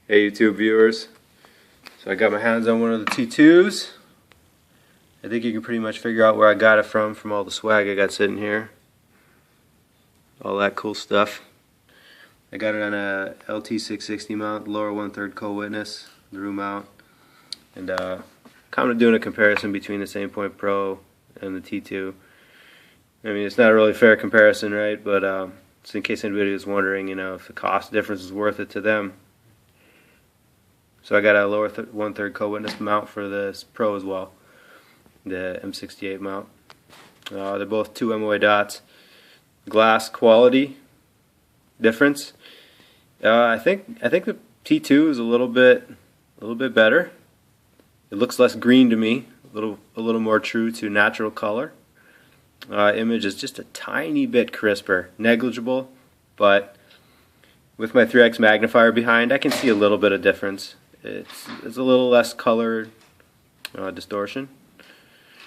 Hey YouTube viewers, so I got my hands on one of the T2s. I think you can pretty much figure out where I got it from all the swag I got sitting here. All that cool stuff. I got it on a LT660 mount, lower 1/3 co-witness, LaRue mount. And kind of doing a comparison between this Aimpoint Pro and the T2. I mean, it's not a really fair comparison, right? But just in case anybody was wondering, if the cost difference is worth it to them. So I got a lower 1/3 co-witness mount for this Pro as well, the M68 mount. They're both 2 MOA dots. Glass quality difference. I think the T2 is a little bit better. It looks less green to me, a little more true to natural color. Image is just a tiny bit crisper, negligible, but with my 3x magnifier behind, I can see a little bit of difference. It's a little less color distortion,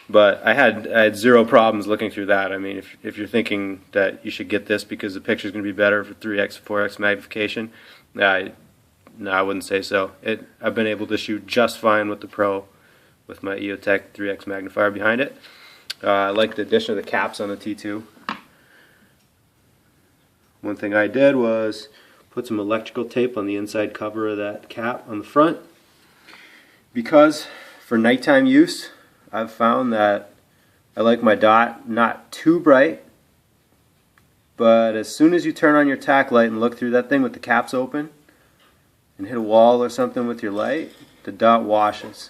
but I had zero problems looking through that. I mean, if you're thinking that you should get this because the picture's going to be better for 3x, 4x magnification, no, I wouldn't say so. I've been able to shoot just fine with the Pro with my EOTech 3x magnifier behind it. I like the addition of the caps on the T2. One thing I did was put some electrical tape on the inside cover of that cap on the front, because for nighttime use I've found that I like my dot not too bright, but as soon as you turn on your tack light and look through that thing with the caps open and hit a wall or something with your light, the dot washes.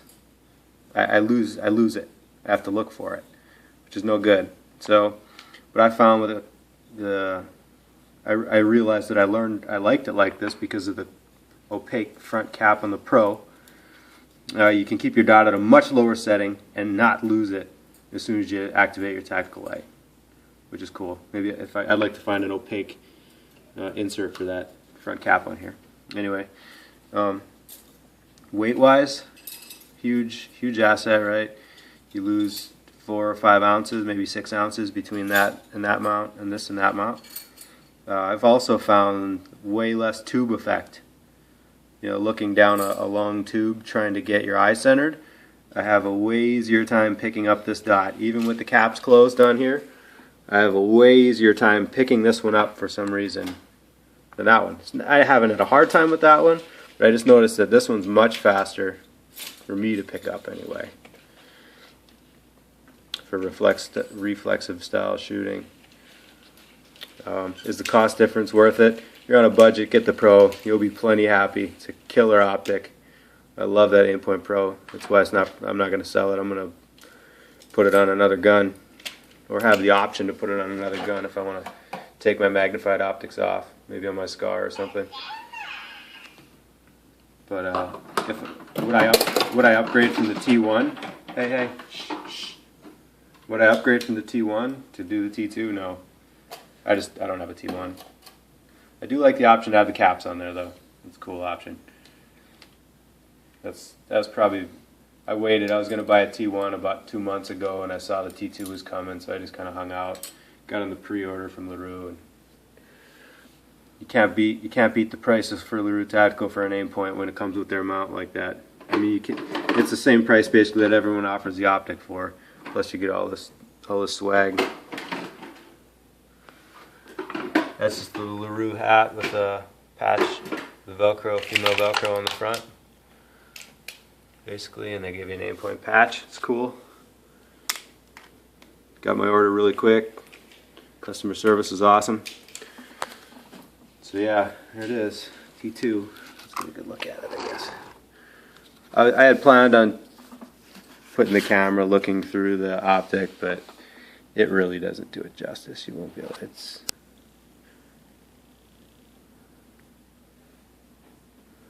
I lose it. I have to look for it, which is no good. So what I found with I realized that I liked it like this because of the opaque front cap on the Pro. You can keep your dot at a much lower setting and not lose it as soon as you activate your tactical light, which is cool. Maybe I'd like to find an opaque insert for that front cap on here. Anyway, weight-wise, huge asset, right? You lose 4 or 5 ounces, maybe 6 ounces between that and that mount, and this and that mount. I've also found way less tube effect. Looking down a long tube trying to get your eye centered, I have a way easier time picking up this dot. Even with the caps closed on here, I have a way easier time picking this one up for some reason than that one. I haven't had a hard time with that one, but I just noticed that this one's much faster for me to pick up anyway, for reflexive style shooting. Is the cost difference worth it? You're on a budget, get the Pro. You'll be plenty happy. It's a killer optic. I love that Aimpoint Pro. That's why I'm not going to sell it. I'm going to put it on another gun, or have the option to put it on another gun if I want to take my magnified optics off, maybe on my Scar or something. But would I upgrade from the T1? Hey, shh. Would I upgrade from the T1 to do the T2? No. I don't have a T1. I do like the option to have the caps on there though. It's a cool option. That was probably, I waited. I was going to buy a T1 about 2 months ago, and I saw the T2 was coming, so I just kind of hung out. Got in the pre-order from LaRue, and you can't beat the prices for LaRue Tactical for an Aimpoint when it comes with their mount like that. I mean, it's the same price basically that everyone offers the optic for, plus you get all this swag. That's just the LaRue hat with a patch, the Velcro, female Velcro on the front, basically, and they give you an Aimpoint patch. It's cool. Got my order really quick. Customer service is awesome. So yeah, here it is, T2. Let's get a good look at it, I guess. I had planned on putting the camera looking through the optic, but it really doesn't do it justice. You won't be able.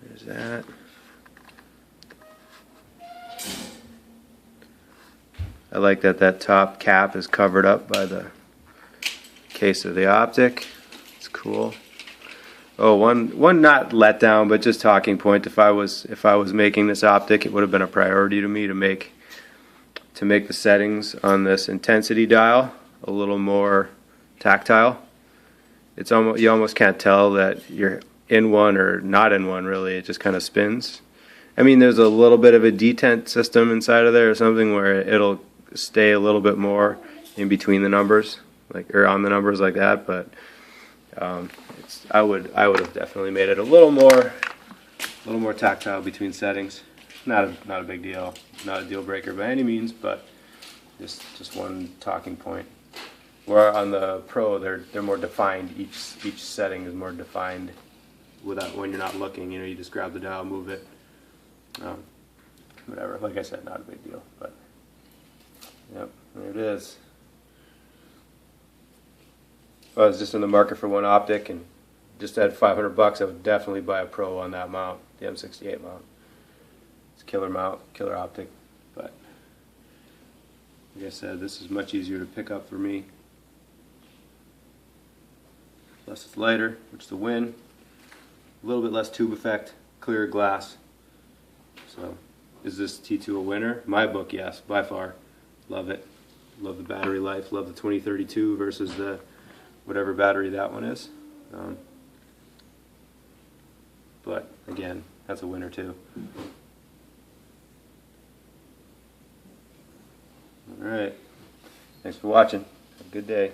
There's that. I like that top cap is covered up by the case of the optic. It's cool. Oh, one not letdown, but just talking point. If I was making this optic, it would have been a priority to me to make the settings on this intensity dial a little more tactile. You almost can't tell that you're in one or not in one, really. It just kind of spins. I mean, there's a little bit of a detent system inside of there or something where it'll stay a little bit more in between the numbers, like, or on the numbers like that. But I would have definitely made it a little more tactile between settings. Not a big deal, not a deal breaker by any means, but just one talking point. Where on the Pro, they're more defined. Each setting is more defined without, when you're not looking. You know, you just grab the dial, move it. Whatever. Like I said, not a big deal. But yep, there it is. If I was just in the market for one optic and just had $500, I would definitely buy a Pro on that mount, the M68 mount. It's a killer mount, killer optic. But like I said, this is much easier to pick up for me. Plus it's lighter, which is the win. A little bit less tube effect, clearer glass. So, is this T2 a winner? My book, yes, by far. Love it. Love the battery life. Love the 2032 versus the whatever battery that one is. But again, that's a winner too. All right. Thanks for watching. Have a good day.